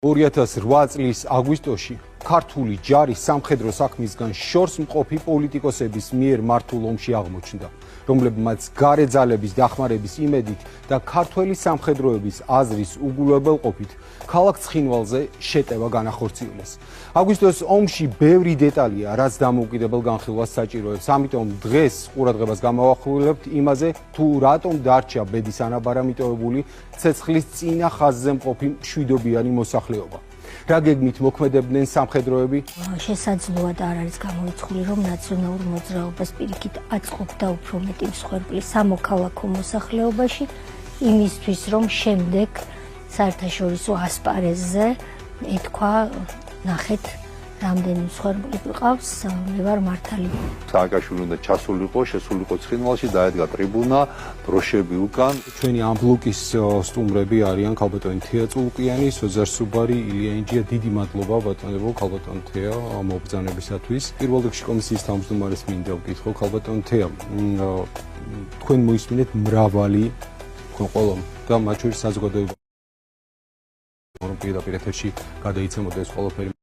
2008 წლის აგვისტოში ქართული ჯარის სამხედრო საქმისგან შორს მყოფი პოლიტიკოსების მიერ მართულ ომში აღმოჩნდა, რომლებმაც გარე ძალების დახმარების იმედით და ქართველი სამხედროების აზრის უგულებელყოფით ქალაქ ცხინვალზე შეტევა განახორციელეს. აგვისტოს ომში ბევრი დეტალია, რაც დამოუკიდებელ განხილვას საჭიროებს, ამიტომ დღეს ყურადღებას გამოვახვილებთ იმაზე, თუ რატომ დარჩა ბედის ანაბარა მიტოვებული ცეცხლის წინა ხაზზე მყოფი მშვიდობიანი მოსახლეობა. რა გეგმით მოქმედებდნენ სამხედროები? შესაძლოა და არ არის გამოიცხული, რომ ნაციონალურ მოძრაობას პირიქით აწყობდა უფრო მეტი მსხვერპლი სამოქალაქო მოსახლეობაში, იმისთვის, რომ შემდეგ საერთაშორისო ასპარეზზე ეთქვა, ნახეთ, რამდენი მსხვერპლი გვყავს, მე ვარ მართალი. სააკაშვილი უნდა ჩასულიყო, შესულიყო ცხინვალში, დაედგა ტრიბუნა, დროშები უკან. ჩვენი ამ ბლოკის სტუმრები არიან ქალბატონი თეა წულკიანი, სოზარ სუბარი, ილია ინჯია. დიდი მადლობა ბატონებო, ქალბატონ თეა მობრძანებისათვის. პირველ რიგში კომისიის თავმჯდომარეს მინდა ვკითხო, ქალბატონ თეა, თქვენ მოისმინეთ მრავალი თქვენ ყველამ და მათ შორის საზოგადოება, რომ პირდაპირ ეთერში გადაიცემოდა ეს ყველაფერი.